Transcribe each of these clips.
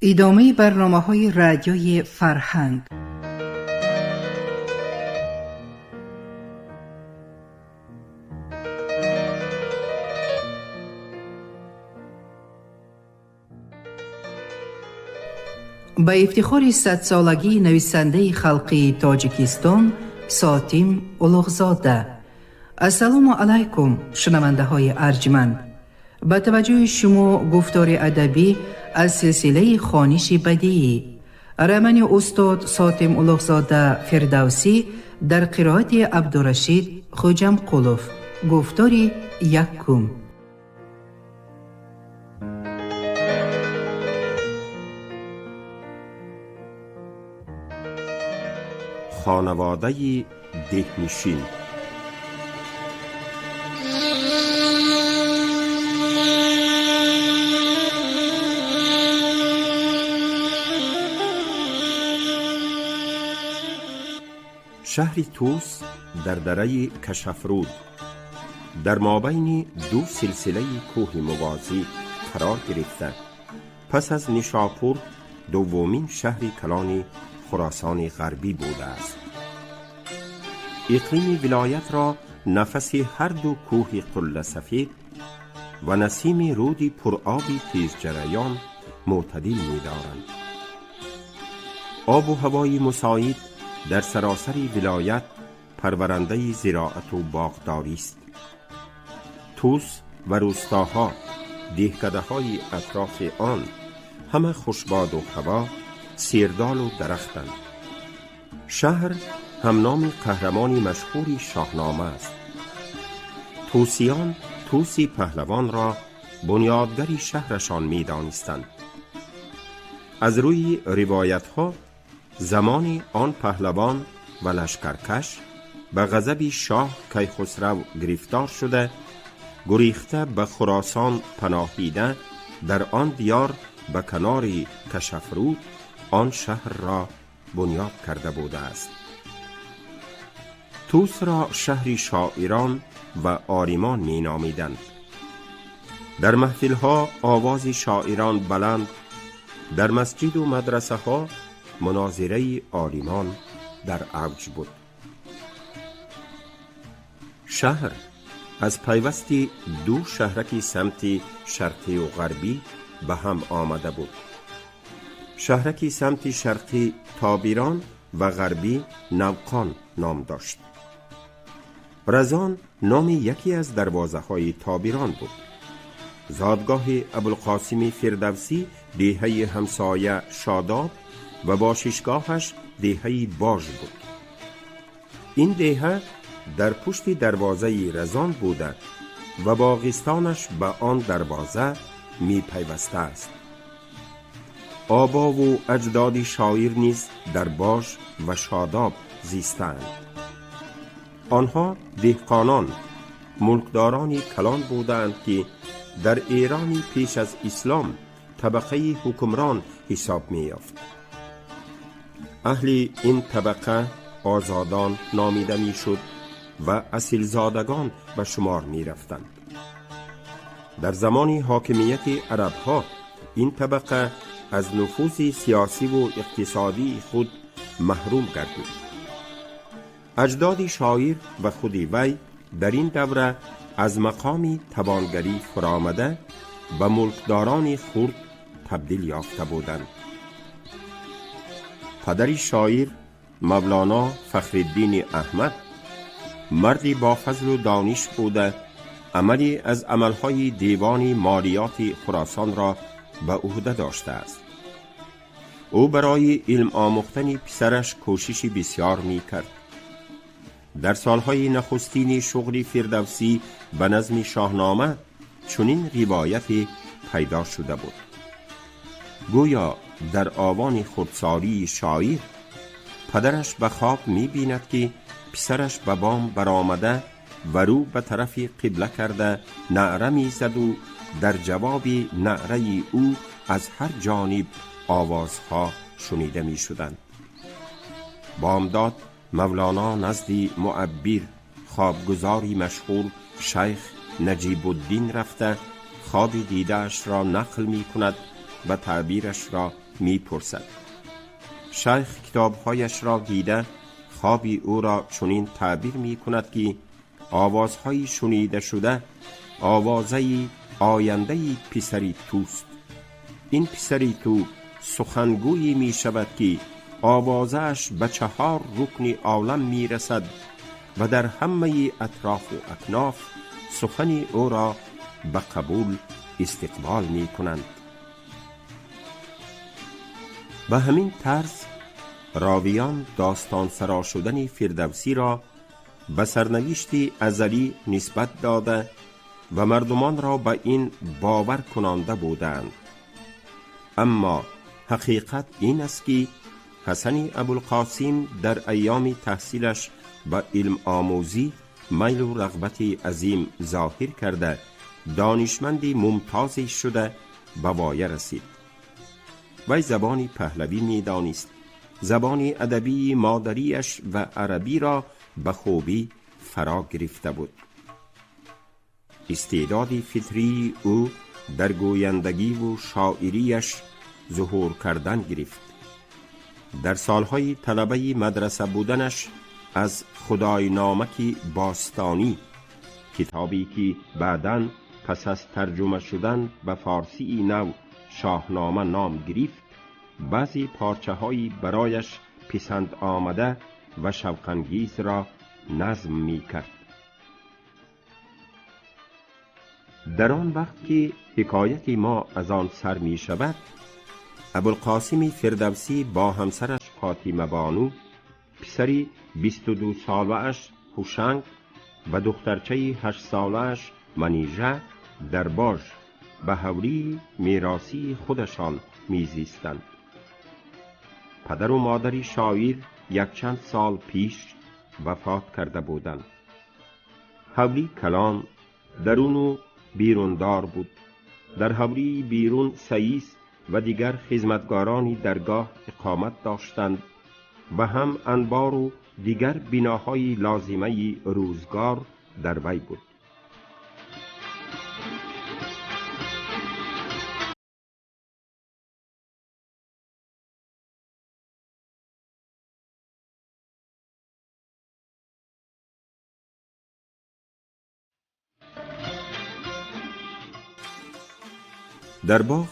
ادامه برنامه‌های رادیوی فرهنگ. با افتخار 100 سالگی نویسنده خلقی تاجیکستان ساتیم اولوغزاده. السلام علیکم شنونده های ارجمند. با توجه شما گفتار ادبی از سلسله خوانش بدیعی رمانی استاد ساتیم اولوغزاده فردوسی در قرائت عبدالرشید خوجمقلوف. گفتاری یکم. خانواده دهنشین. شهر توس در دره کشفرود در مابین دو سلسله کوه موازی قرار گرفته پس از نیشاپور دومین شهر کلان خراسان غربی بوده است. اقلیم ولایت را نفس هر دو کوه قله سفید و نسیم رودی پرآبی تیز جریان معتدل می دارند. آب و هوای مساعد در سراسر ولایت پرورنده زراعت و باغداری است. توس و روستاها، دهکده های اطراف آن همه خوشباد و هوا، سیردال و درختند. شهر هم نام قهرمانی مشهوری شاهنامه است. توسیان توسی پهلوان را بنیادگری شهرشان می دانستند. از روی روایت ها زمان آن پهلوان و لشکرکش به غضب شاه کیخسرو گرفتار شده گریخته به خراسان پناهیده در آن دیار به کنار کشفرود آن شهر را بنیاد کرده بوده است. توس را شهری شاعران و عارمان می نامیدند. در محفلها آواز شاعران بلند، در مسجد و مدرسه ها مناظره عالمان در اوج بود. شهر از پیوست دو شهرکی سمت شرقی و غربی به هم آمده بود. شهرکی سمت شرقی تابیران و غربی نوقان نام داشت. رزان نام یکی از دروازه های تابیران بود. زادگاه ابوالقاسم فردوسی دهه همسایه شاداب و باششگاهش دهه باژ بود. این دهه در پشت دروازه رزان بوده و باغستانش به آن دروازه می پیوسته است. آبا و اجداد شاعر نیز در باژ و شاداب زیستند. آنها دهقانان، ملکدارانی کلان بودند که در ایرانی پیش از اسلام طبقه حکمران حساب می یافت. اهل این طبقه آزادان نامیده می شد و اصیلزادگان به شمار می رفتند. در زمان حاکمیت عرب ها این طبقه از نفوذ سیاسی و اقتصادی خود محروم گردید. اجداد شاعر و خود وی در این دوره از مقام توانگری فرآمده به ملکداران خرد تبدیل یافته بودند. پدر شاعر مولانا فخرالدین احمد مردی با فضل و دانش بوده، عملی از عملهای دیوان مالیات خراسان را به عهده داشته است. او برای علم آموختن پسرش کوشش بسیار می کرد. در سالهای نخستین شغل فردوسی به نظم شاهنامه چنین روایتی پیدا شده بود. گویا در آوان خردسالی شاعر پدرش به خواب می بیند که پسرش به بام برآمده و رو به طرف قبله کرده نعره می زد و در جواب نعره او از هر جانب آوازها شنیده می شدند. بامداد مولانا نزد معبر خوابگزاری مشهور شیخ نجیب الدین رفته خواب دیده‌اش را نقل می کند و تعبیرش را می پرسد. شیخ کتابهایش را دیده خوابی او را چنین تعبیر می کند که آوازهایی شنیده شده آوازهی آیندهی پسری توست. این پسری تو سخنگویی می شود که آوازش به 4 رکن عالم می رسد و در همه اطراف و اکناف سخن او را به قبول استقبال می کنند. به همین طرز راویان داستان سرا شدن فردوسی را به سرنوشتی ازلی نسبت داده و مردمان را به این باور کنانده بودند. اما حقیقت این است که حسن ابوالقاسم در ایام تحصیلش به علم آموزی میل و رغبت عظیم ظاهر کرده دانشمندی ممتازی شده به وایه رسید. وی زبان پهلوی می دانست. زبان ادبی مادریش و عربی را به خوبی فرا گرفته بود. استعداد فطری او در گویندگی و شاعریش ظهور کردن گرفت. در سالهای طلبه مدرسه بودنش از خدای نامک باستانی، کتابی که بعداً پس از ترجمه شدن به فارسی نو شاهنامه نام گرفت، بعضی پارچه هایی برایش پسند آمده و شوق‌انگیز را نظم می کرد. در آن وقت که حکایت ما از آن سر می شود، ابوالقاسم فردوسی با همسرش فاطمه بانو، پسری 22 ساله اش هوشنگ و دخترچه 8 ساله اش منیژه در باژ به حولی میراثی خودشان میزیستند. پدر و مادر شاعر یک چند سال پیش وفات کرده بودند. حولی کلان، درون و بیروندار بود. در حولی بیرون سییس و دیگر خدمتگارانی درگاه اقامت داشتند و هم انبار و دیگر بناهای لازمه روزگار در وی بود. در باغ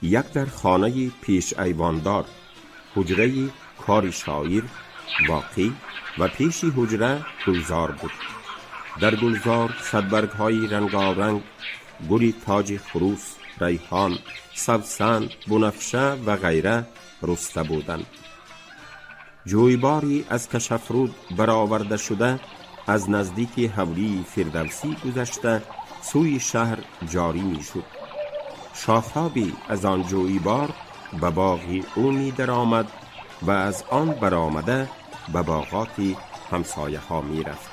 یک در خانه پیش ایواندار حجره کار شاعر واقع و پیش حجره گلزار بود. در گلزار صدبرگ های رنگارنگ، گل تاج خروس، ریحان، سبزسند، بنفشه و غیره رسته بودند. جویباری از کشفرود برآورده شده از نزدیک حولی فردوسی گذشته سوی شهر جاری می شد. شاخابی از آن جویبار به باغی او می در آمد و از آن برآمده به باغات همسایه ها می رفت.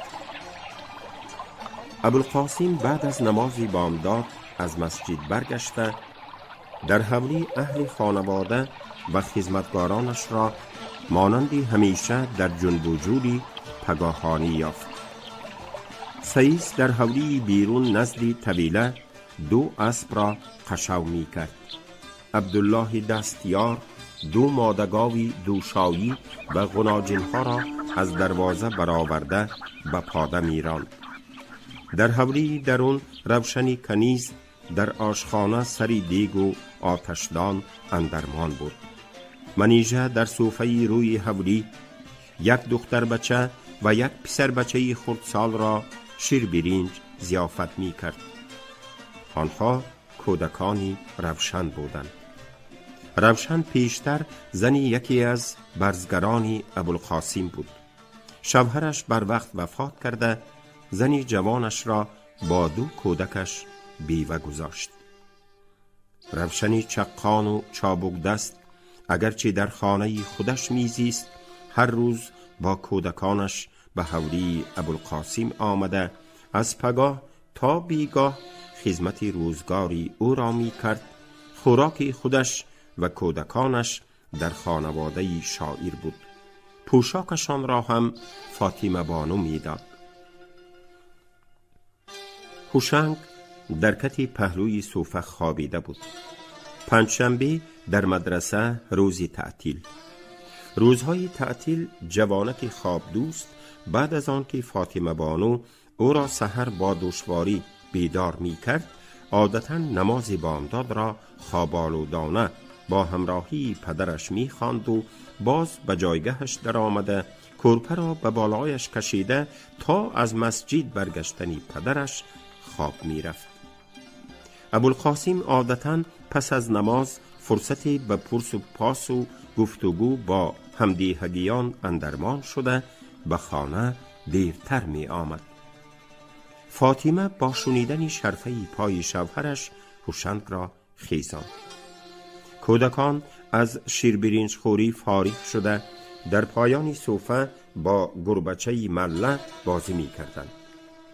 ابوالقاسم بعد از نماز بامداد از مسجد برگشته در حولی اهل خانواده و خدمتگارانش را مانند همیشه در جنب و جولی پگاهانی یافت. سییس در حولی بیرون نزد طویله 2 اسب را قشو می کرد. عبدالله دستیار 2 مادگاوی دوشایی و غناجنها را از دروازه برآورده به پاده می راند. در حولی درون روشنی کنیز در آشخانه سری دیگ و آتشدان اندرمان بود. منیژه در صوفه روی حولی یک دختر بچه و یک پسر بچه خردسال را شیر برنج ضیافت می کرد. آنها کودکانی روشن بودند. روشن پیشتر زنی یکی از برزگران ابوالقاسم بود. شوهرش بر وقت وفات کرده زنی جوانش را با 2 کودکش بیوه گذاشت. روشنی چقان و چابک دست اگرچه در خانه خودش میزیست، هر روز با کودکانش به حولی ابوالقاسم آمده از پگاه تا بیگاه خدمت روزگاری او را می کرد. خوراک خودش و کودکانش در خانواده شاعر بود. پوشاکشان را هم فاطمه بانو می داد. هوشنگ در کت پهلوی صوفه خوابیده بود. پنجشنبه در مدرسه روزی تعطیل. روزهای تعطیل جوانک خواب دوست بعد از آن که فاطمه بانو او را سحر با دشواری بیدار می کرد، عادتا نماز بامداد را خوابالودانه با همراهی پدرش می خواند و باز به جایگهش در آمده کرپه را به بالایش کشیده تا از مسجد برگشتنی پدرش خواب می رفت. ابوالقاسم عادتا پس از نماز فرصتی به پرس و پاس و گفتگو با همدیهگیان اندرمان شده به خانه دیرتر می آمد. فاطمه با شنیدن شرفه پای شوهرش هوشنگ را خیزاند. کودکان از شیربرنج خوری فارغ شده در پایان صوفه با گربچه مله بازی می کردند.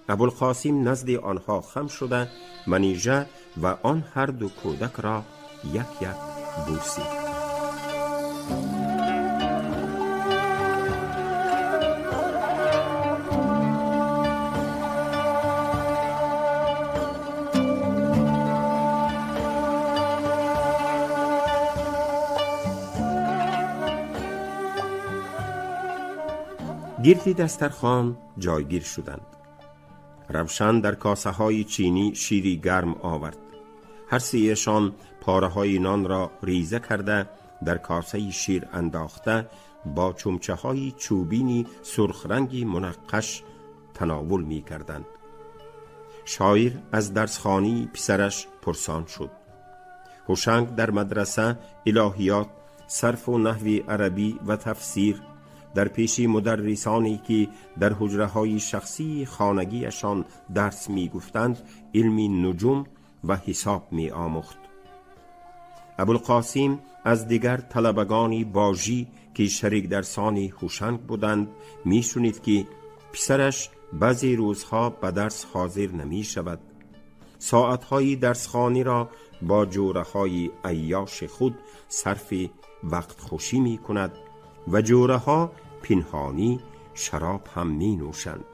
ابوالقاسم نزد آنها خم شده منیژه و آن هر دو کودک را یک یک بوسید. گردی دسترخوان جایگیر شدند. روشن در کاسه های چینی شیری گرم آورد. هر سیشان پاره های نان را ریزه کرده در کاسه شیر انداخته با چمچه های چوبینی سرخ رنگی منقش تناول می کردند. شاعر از درسخوانی پسرش پرسان شد. هوشنگ در مدرسه الهیات، صرف و نحو عربی و تفسیر در پیش مدرسانی که در حجره‌های شخصی خانگیشان درس می گفتند علم نجوم و حساب می آموخت. ابوالقاسم از دیگر طلبگانی باجی که شریک درسان هوشنگ بودند می شنید که پسرش بعضی روزها به درس حاضر نمی شود. ساعتهای درسخوانی را با جوره‌های عیاش خود صرف وقت خوشی می کند و جوره‌ها پنهانی شراب هم می نوشند.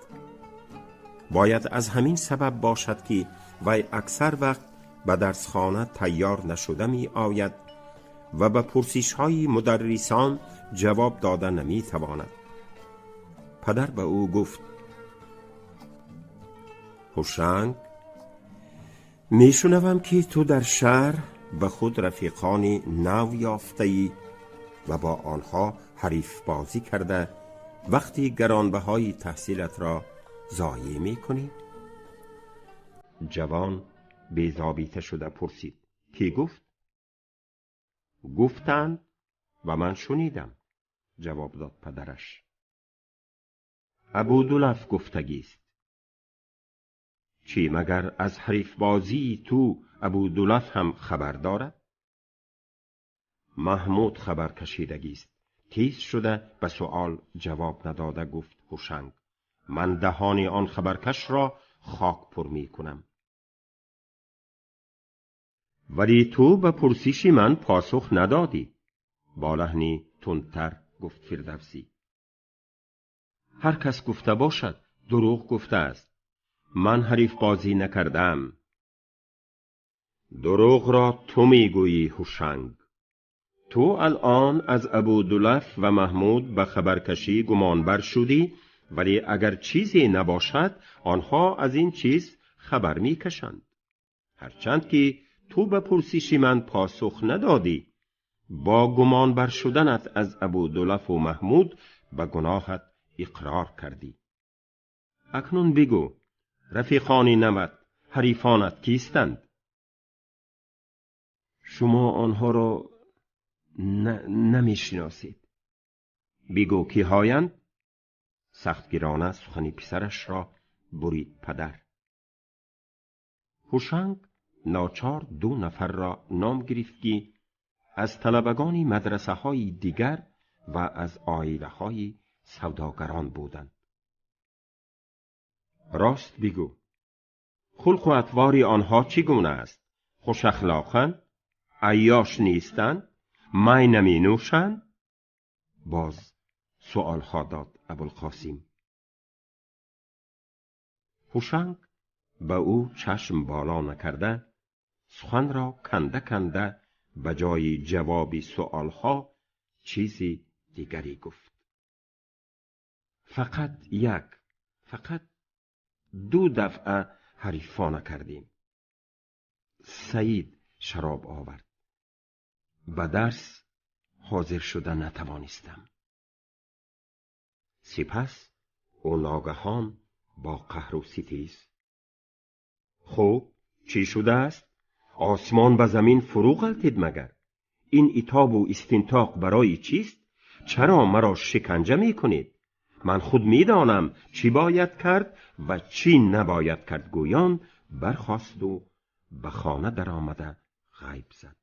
باید از همین سبب باشد که وی اکثر وقت به درسخانه تیار نشده می آید و به پرسش های مدرسان جواب داده نمی تواند. پدر به او گفت: هوشنگ، می شنوم که تو در شهر به خود رفیقان نو یافته ای و با آنها حریف بازی کرده وقتی گرانبهای تحصیلت را ضایع می کنی؟ جوان بی‌ضابطه شده پرسید: کی گفت؟ گفتند و من شنیدم، جواب داد پدرش. ابودلف گفتگیست. چی مگر از حریف بازی تو ابودلف هم خبر دارد؟ محمود خبر کشیدگیست. تیز شده به سؤال جواب نداده گفت هوشنگ: من دهان آن خبرکش را خاک پر می کنم. ولی تو به پرسش من پاسخ ندادی، با لحنی تندتر گفت فردوسی. هر کس گفته باشد دروغ گفته است. من حریف بازی نکردم. دروغ را تو میگویی هوشنگ. تو الان از ابودلف و محمود به خبرکشی گمانبر شدی، ولی اگر چیزی نباشد آنها از این چیز خبر میکشند. هرچند که تو به پرسش من پاسخ ندادی، با گمانبر شدنت از ابودلف و محمود به گناهت اقرار کردی. اکنون بگو رفیقان نوت، حریفانت کیستند؟ شما آنها را نمیشناسید. بگو کی هایند؟ سخت گرانه سخن پسرش را برید پدر. هوشنگ ناچار 2 نفر را نام گرفت که از طلبگان مدرسه های دیگر و از عائله های سوداگران بودند. راست بگو، خلق و اطوار آنها چگونه است؟ خوش اخلاقند؟ عیاش نیستند؟ می نمی نوشند؟ باز سؤالها داد ابوالقاسم. هوشنگ به او چشم بالا نکرده سخن را کنده کنده بجای جواب سؤالها چیزی دیگری گفت. فقط 2 دفعه حریفانه کردیم. سعید شراب آورد. به درس حاضر شده نتوانستم. سپس او ناگهان با قهر و ستیز: خب چی شده است؟ آسمان به زمین فرو غلتید مگر؟ این عتاب و استنطاق برای چیست؟ چرا مرا شکنجه می کنید؟ من خود می دانم چی باید کرد و چی نباید کرد. گویان برخاست و به خانه در آمده غیب زد.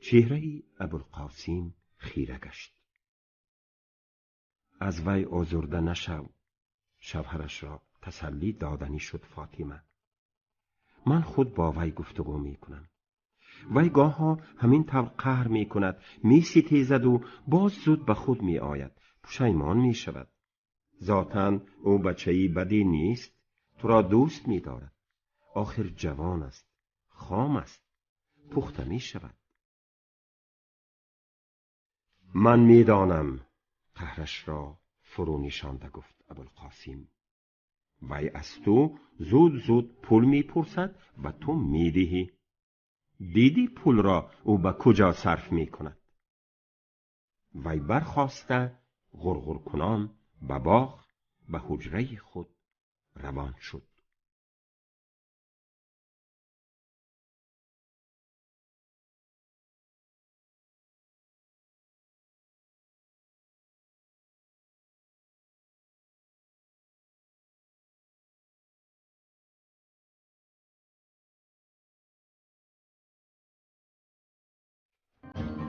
چهره ابوالقاسم خیره گشت. از وی آزرده نشو. شوهرش را تسلی دادنی شد فاطمه. من خود با وی گفتگو می کنم. وی گاه ها همین طور قهر می کند، می ستیزد و باز زود به خود می آید. پشیمان می شود. ذاتاً او بچه‌ای بدی نیست. تو را دوست می دارد. آخر جوان است. خام است. پخته می شود. من می دانم. قهرش را فرو نشانده گفت ابوالقاسم. وی از تو زود پول می پرسد و تو می دهی. دیدی پول را او به کجا صرف می کند؟ وی برخاسته غرغر کنان به باغ به حجره خود روان شد.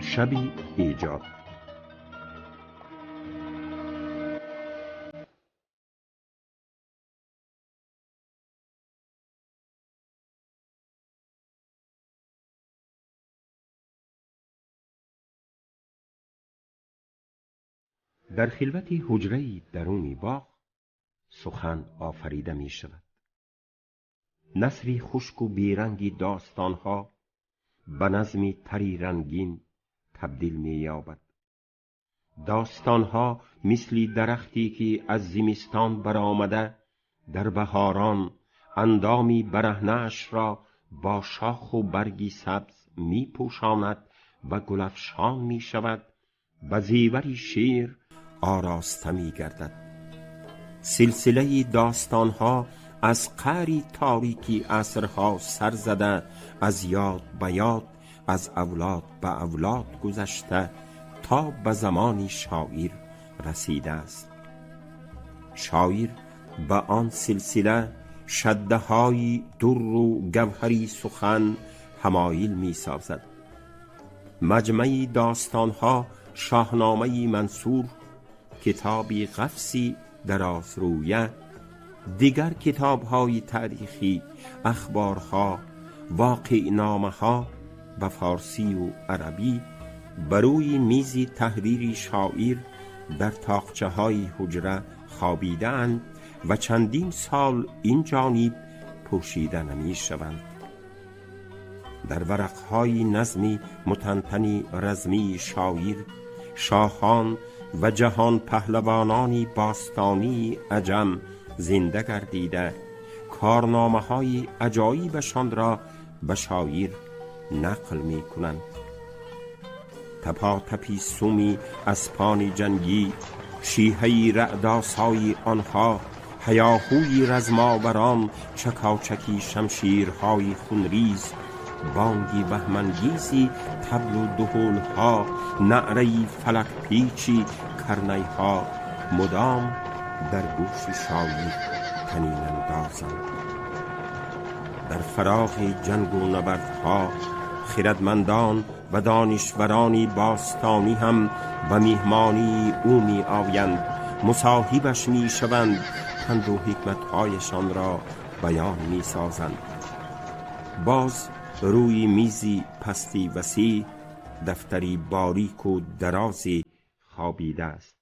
شبی ایجاد. در خلوت حجره درونی باغ سخن آفریده می شود. نثری خشک و بیرنگی داستانها به نظمی تری رنگین تبدیل می یابد. داستانها مثل درختی که از زمستان برآمده در بهاران اندامی برهنه‌اش را با شاخ و برگی سبز می پوشاند و گلفشان می شود، به زیوری شیر آراسته می گردد. سلسله داستانها از قعری تاریکی عصرها سر زده، از یاد به یاد، از اولاد به اولاد گذشته تا به زمانی شاعر رسیده است. شاعر به آن سلسله شده های در و گوهری سخن همایل می سازد. مجمع داستانها شاهنامه منصور، کتابی قفسی دراز رویه، دیگر کتاب‌های تاریخی، اخبارها، واقع‌نامه‌ها به فارسی و عربی بروی میزی تحریری شاعر در تاقچه‌های حجره خوابیده‌اند و چندین سال این جانب پوشیده نمی‌شوند. در ورق‌های نظمی متنتنی رزمی شاعر، شاهان و جهان پهلوانانی باستانی عجم زنده گردیده کارنامه‌های عجایبشان را به شاعر نقل می کنند. تپاتپی سومی اسپان جنگی، شیهی رعدآسای آنها، هیاهوی رزماوران، چکاچکی شمشیرهای خونریز، بانگی بهمنگیزی طبل و دهل‌ها، نعره‌ای فلک پیچی کرنی‌ها مدام در گوش شاعر طنین اندازند. در فراغ جنگ و نبردها خردمندان و دانشورانی باستانی هم به میهمانی او می آیند، مصاحبش می شوند پند و حکمت‌هایشان را بیان می‌سازند. باز روی میزی پستی وسیع دفتری باریک و درازی خوابیده است.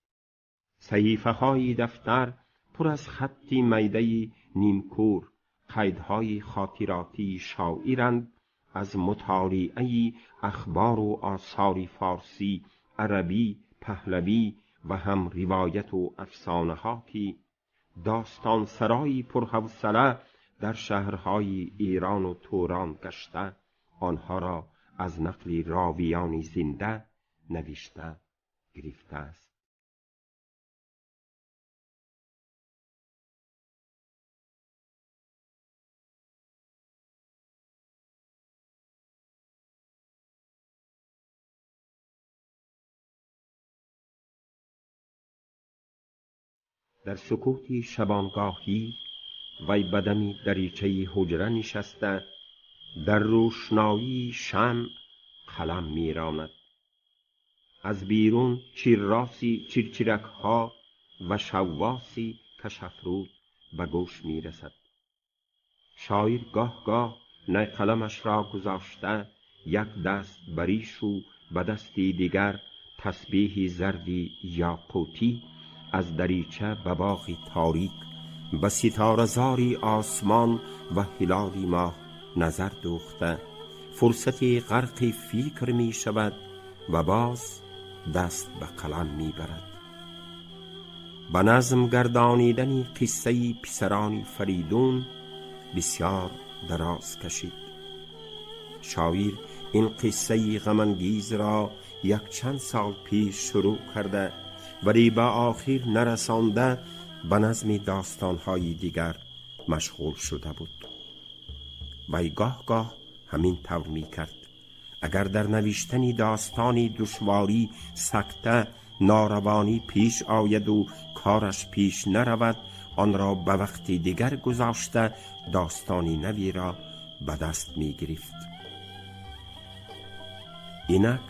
صحیفه‌های دفتر پر از خطی میده‌ای نیمکور، قیدهای خاطراتی شاعرند از مطالعه اخبار و آثار فارسی، عربی، پهلوی و هم روایت و افسانه ها که داستان سرایی پرحوصله در شهرهای ایران و توران گشته آنها را از نقل راویانی زنده نوشته گرفته است. در سکوت شبانگاهی وی بدمی دریچه حجره نشسته در روشنایی شمع قلم میراند. از بیرون چیرراسی چیرچیرک ها و شواسی کشافرود به گوش میرسد. شاعر گاه گاه نی قلمش را گذاشته یک دست بریش و به دستی دیگر تسبیح زردی یاقوتی از دریچه به باغی تاریک به ستاره زاری آسمان و هلالی ماه نظر دوخته فرصتی غرق فکر می شود و باز دست به قلم می برد. به نظم گردانیدن قصه پسران فریدون بسیار دراز کشید. شاعر این قصه غمانگیز را یک چند سال پیش شروع کرده ولی به آخر نرسانده به نظم داستانهای دیگر مشغول شده بود. وی گاه گاه همین طور می کرد. اگر در نوشتن داستانی دشواری، سکته، ناروانی پیش آید و کارش پیش نرود، آن را به وقتی دیگر گذاشته داستانی نوی را به دست می گرفت. اینک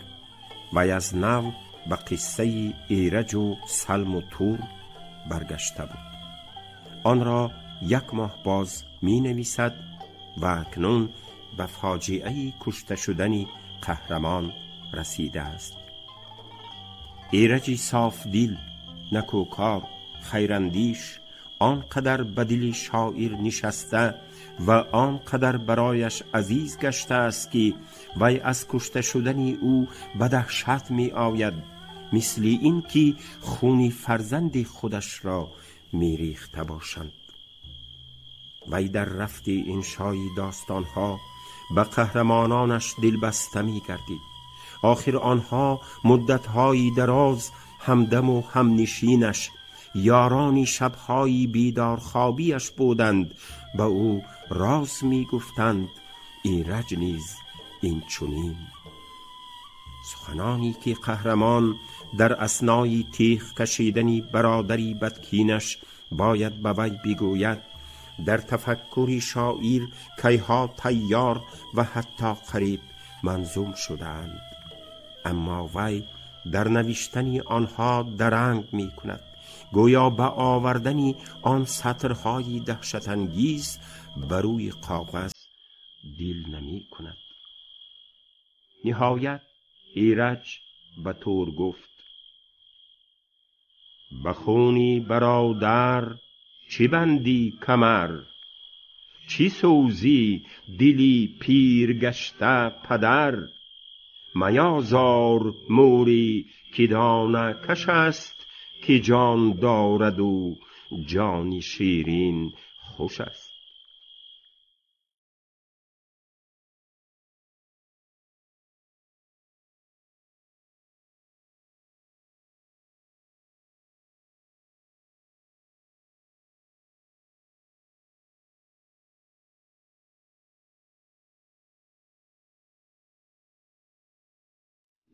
وی از نو به قصه ایرج و سلم و تور برگشته بود. آن را یک ماه باز می نویسد و اکنون به فاجعه کشته شدن قهرمان رسیده است. ایرجی صاف دل، نکوکار، خیراندیش آنقدر به دل شاعر نشسته و آنقدر برایش عزیز گشته است که وی از کشته شدن او به دهشت می آید، مثل این که خون فرزند خودش را می ریخته باشند. وی در رفت انشای داستانها به قهرمانانش دلبسته می گردید. آخر آنها مدتهای دراز همدم و همنشینش، یارانی شبهای بیدار خوابیش بودند. به او راز می گفتند ایرج نیز این چنین. سخنانی که قهرمان در اثنای تیغ کشیدنی برادری بدکینش باید به وی بگوید، در تفکر شاعر کیها تیار و حتی قریب منظوم شدند. اما وی در نوشتن آنها درنگ می کند، گویا به آوردن آن سطرهای دهشت انگیز بر روی کاغذ دل نمی کند. نهایت ایرج به تور گفت: بخونی برادر چی بندی کمر، چی سوزی دلی پیر گشته پدر، میازار موری که دانه کش است، که جان دارد و جان شیرین خوش است.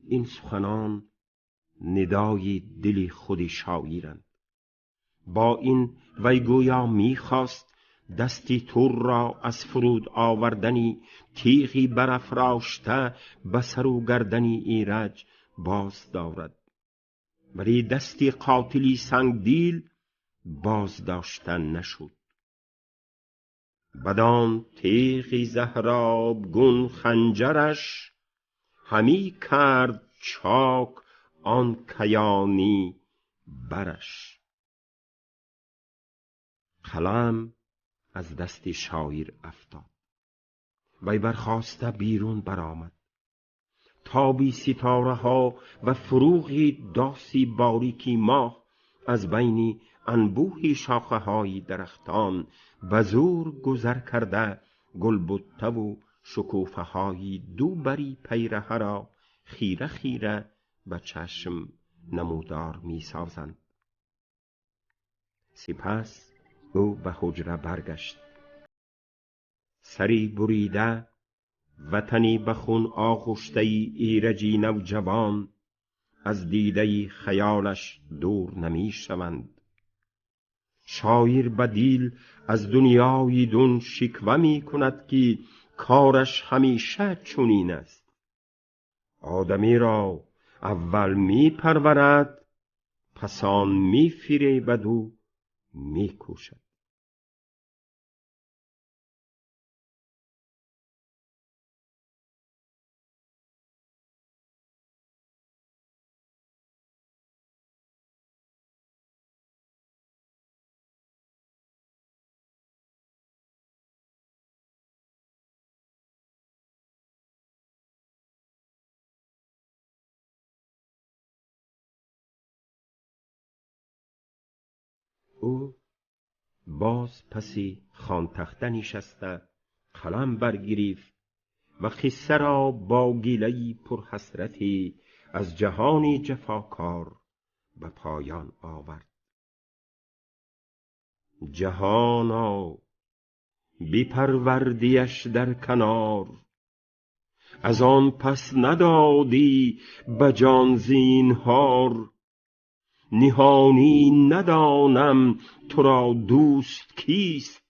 این سخنان ندای دل خود شاعرند. با این وی گویا می‌خواست دستی تور را از فرود آوردنی تیغی برافراشته به سر و گردن ایرج باز دارد، ولی دستی قاتلی سنگدل باز داشتن نشد. بدان تیغی زهراب گون خنجرش، همی کرد چاک آن کیانی برش. قلم از دست شاعر افتاد، وی برخاسته بیرون برآمد. تابی ستاره ها و فروغی داسی باریکی ماه از بین انبوهی شاخه های درختان به زور گذر کرده گلبته و شکوفه های دوبری پیره را خیره خیره به چشم نمودار می سازند. سپس او به حجره برگشت. سری بریده و تنی به خون آغشته ایرجی نوجوان از دیده خیالش دور نمی شوند. شاعر بدیل از دنیای دون شکوه می کند که کارش همیشه چنین است. آدمی را اول می پرورد، پس آن می فریبد و می کوشد. او باز پسی خوان تخته نشسته قلم برگرفت و قصه را با گیله‌ای پر حسرتی از جهانی جفاکار به پایان آورد. جهانا بی‌پروردیش در کنار، از آن پس ندادی به جان زینهار. نهانی ندانم تو را دوست کیست،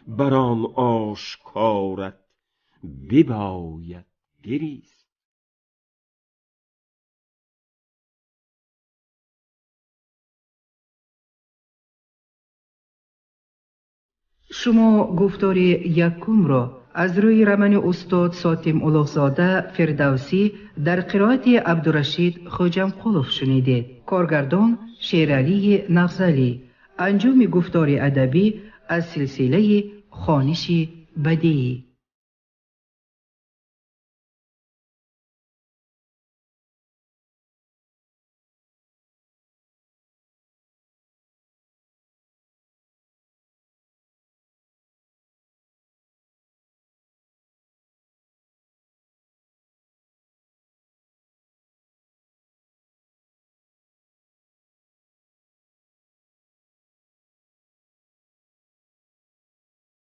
بر آن آشکارت بباید گریست. شما گفتار یکم را از روی رمن استاد ساتیم اولوغزاده فردوسی در قرائت عبدالرشید خوجمقلوف شنیدید. کارگردان شیرعلی نغزلی. انجام گفتار ادبی از سلسله خوانش بدیعی.